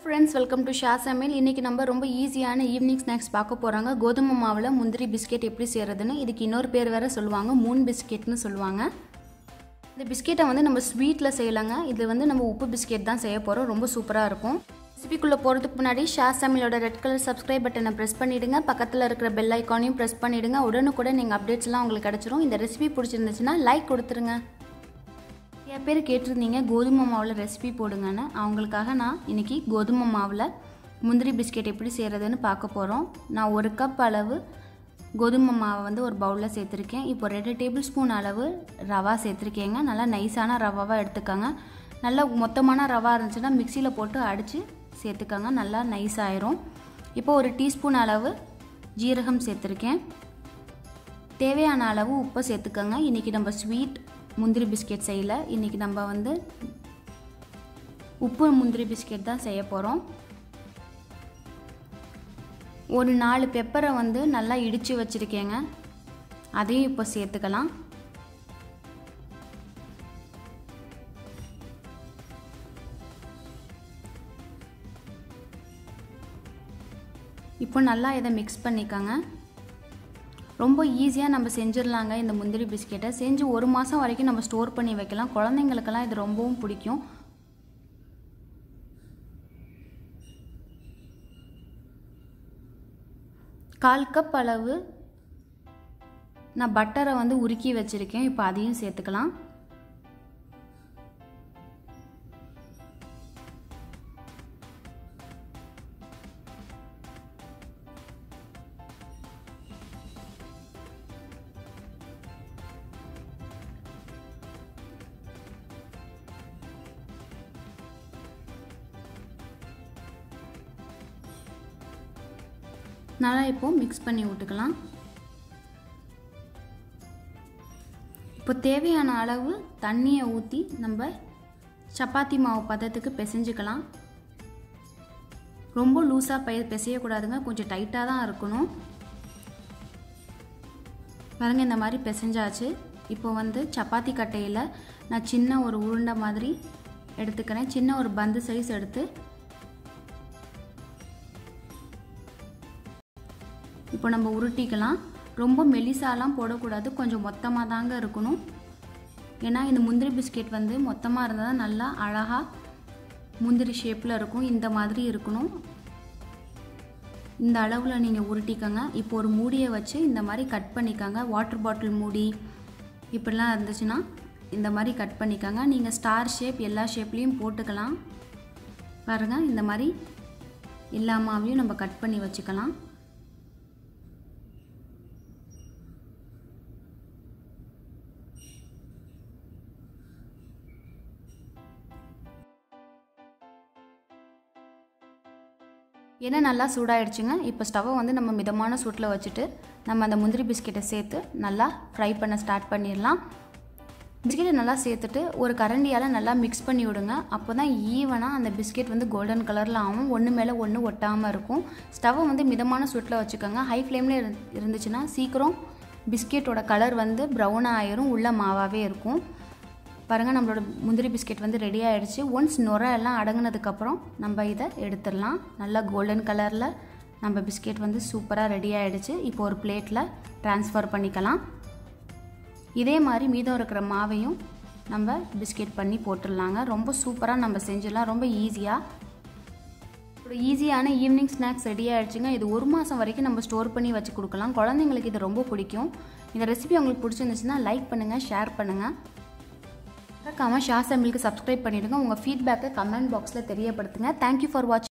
Friends, welcome to Sha Samayal. இன்னைக்கு நம்ம ரொம்ப ஈஸியான ஈவினிங் ஸ்நாக்ஸ் பார்க்க போறாங்க. கோதுமை மாவுல முந்திரி பிஸ்கட் எப்படி செய்யறதுன்னு. இதுக்கு இன்னொரு பேர் வேற சொல்லுவாங்க, மூன் பிஸ்கட்னு சொல்லுவாங்க. இந்த பிஸ்கட்டை வந்து நம்ம ஸ்வீட்ல செய்யலாங்க. இது வந்து நம்ம உப்பு பிஸ்கட் தான் செய்ய போறோம். ரொம்ப சூப்பரா இருக்கும். ரெசிபிக்குள்ள போறதுக்கு முன்னாடி ஷா சமையலோட ரெட் கலர் சப்ஸ்கிரைப் பட்டனை பிரஸ் பண்ணிடுங்க. பக்கத்துல இருக்கிற பெல் ஐகானையும் பிரஸ் பண்ணிடுங்க. உடனுக்குடன் நீங்க அப்டேட்ஸ் எல்லாம் உங்களுக்கு கிடைச்சிரும். இந்த ரெசிபி பிடிச்சிருந்துச்சுன்னா லைக் கொடுத்துருங்க. நிறைய பேர் கேட்டிருந்தீங்க கோதுமை மாவில் ரெசிபி போடுங்கன்னு. அவங்களுக்காக நான் இன்றைக்கி கோதுமை மாவில் முந்திரி பிஸ்கெட் எப்படி செய்கிறதுன்னு பார்க்க போகிறோம். நான் 1 கப் அளவு கோதுமை மாவை வந்து ஒரு பவுலில் சேர்த்துருக்கேன். இப்போ 2 டேபிள் ஸ்பூன் அளவு ரவா சேர்த்துருக்கேங்க. நல்லா நைஸான ரவாவாக எடுத்துக்கோங்க. நல்லா மொத்தமான ரவா இருந்துச்சுன்னா மிக்சியில் போட்டு அடித்து சேர்த்துக்கோங்க. நல்லா நைஸ் ஆயிரும். இப்போ 1 டீஸ்பூன் அளவு ஜீரகம் சேர்த்துருக்கேன். தேவையான அளவு உப்பை சேர்த்துக்கோங்க. இன்றைக்கி நம்ம ஸ்வீட் முந்திரி பிஸ்கெட் செய்யல. இன்றைக்கி நம்ம வந்து உப்பு முந்திரி பிஸ்கெட் தான் செய்ய போகிறோம். ஒரு 4 பெப்பரை வந்து நல்லா இடித்து வச்சுருக்கேங்க. அதையும் இப்போ சேர்த்துக்கலாம். இப்போ நல்லா இதை மிக்ஸ் பண்ணிக்கோங்க. ரொம்ப ஈஸியாக நம்ம செஞ்சிடலாங்க. இந்த முந்திரி பிஸ்கெட்டை செஞ்சு 1 மாதம் வரைக்கும் நம்ம ஸ்டோர் பண்ணி வைக்கலாம். குழந்தைங்களுக்கெல்லாம் இது ரொம்பவும் பிடிக்கும். கால் கப் அளவு நான் பட்டரை வந்து உருக்கி வச்சுருக்கேன். இப்போ அதையும் சேர்த்துக்கலாம். நல்லா இப்போ மிக்ஸ் பண்ணி விட்டுக்கலாம். இப்போ தேவையான அளவு தண்ணியை ஊற்றி நம்ம சப்பாத்தி மாவு பதத்துக்கு பிசைஞ்சுக்கலாம். ரொம்ப லூஸாக பிசையக்கூடாதுங்க, கொஞ்சம் டைட்டாக தான் இருக்கணும். பாருங்கள், இந்த மாதிரி பிசைஞ்சாச்சு. இப்போ வந்து சப்பாத்தி கட்டையில் நான் சின்ன ஒரு உருண்டை மாதிரி எடுத்துக்கிறேன். சின்ன ஒரு பந்து சைஸ் எடுத்து இப்போ நம்ம உருட்டிக்கலாம். ரொம்ப மெலிசாலாம் போடக்கூடாது, கொஞ்சம் மொத்தமாக தாங்க இருக்கணும். ஏன்னா இந்த முந்திரி பிஸ்கெட் வந்து மொத்தமாக இருந்தால் தான் நல்லா அழகாக முந்திரி ஷேப்பில் இருக்கும். இந்த மாதிரி இருக்கணும். இந்த அளவில் நீங்கள் உருட்டிக்கோங்க. இப்போ ஒரு மூடியை வச்சு இந்த மாதிரி கட் பண்ணிக்கோங்க. வாட்டர் பாட்டில் மூடி இப்படிலாம் இருந்துச்சுன்னா இந்த மாதிரி கட் பண்ணிக்கோங்க. நீங்கள் ஸ்டார் ஷேப் எல்லா ஷேப்லேயும் போட்டுக்கலாம். பாருங்கள், இந்த மாதிரி எல்லா மாவையும் நம்ம கட் பண்ணி வச்சுக்கலாம். எண்ணெய் நல்லா சூடாயிடுச்சுங்க. இப்போ ஸ்டவ்வை வந்து நம்ம மிதமான சூட்டில் வச்சுட்டு நம்ம அந்த முந்திரி பிஸ்கெட்டை சேர்த்து நல்லா ஃப்ரை பண்ண ஸ்டார்ட் பண்ணிடலாம். பிஸ்கெட்டை நல்லா சேர்த்துட்டு ஒரு கரண்டியால் நல்லா மிக்ஸ் பண்ணி விடுங்க. அப்போ தான் ஈவனாக அந்த பிஸ்கெட் வந்து கோல்டன் கலரில் ஆகும். ஒன்று மேலே ஒன்று ஒட்டாமல் இருக்கும். ஸ்டவ்வை வந்து மிதமான சூட்டில் வச்சுக்கோங்க. ஹை ஃப்ளேமில் இருந்துச்சுன்னா சீக்கிரம் பிஸ்கெட்டோட கலர் வந்து ப்ரௌனாக ஆயிரும், உள்ள மாவாகவே இருக்கும். பாருங்கள், நம்மளோட முந்திரி பிஸ்கெட் வந்து ரெடி ஆகிடுச்சு. ஒன்ஸ் நுரை எல்லாம் அடங்கினதுக்கப்புறம் நம்ம இதை எடுத்துடலாம். நல்லா கோல்டன் கலரில் நம்ம பிஸ்கெட் வந்து சூப்பராக ரெடி ஆகிடுச்சு. இப்போ ஒரு பிளேட்டில் ட்ரான்ஸ்ஃபர் பண்ணிக்கலாம். இதே மாதிரி மீதம் இருக்கிற மாவையும் நம்ம பிஸ்கெட் பண்ணி போட்டுடலாங்க. ரொம்ப சூப்பராக நம்ம செஞ்சிடலாம், ரொம்ப ஈஸியாக. ஒரு ஈஸியான ஈவினிங் ஸ்நாக்ஸ் ரெடி ஆகிடுச்சுங்க. இது 1 மாதம் வரைக்கும் நம்ம ஸ்டோர் பண்ணி வச்சு கொடுக்கலாம். குழந்தைங்களுக்கு இது ரொம்ப பிடிக்கும். இந்த ரெசிபி உங்களுக்கு பிடிச்சிருந்துச்சுன்னா லைக் பண்ணுங்கள், ஷேர் பண்ணுங்கள். மறக்காம ஷா சமையலுக்கு சப்ஸ்கிரைப் பண்ணிடுங்க. உங்கள் ஃபீட்பேக்கை கமெண்ட் பாக்ஸில் தெரியப்படுத்துங்க. தேங்க்யூ ஃபார் வாட்சிங்.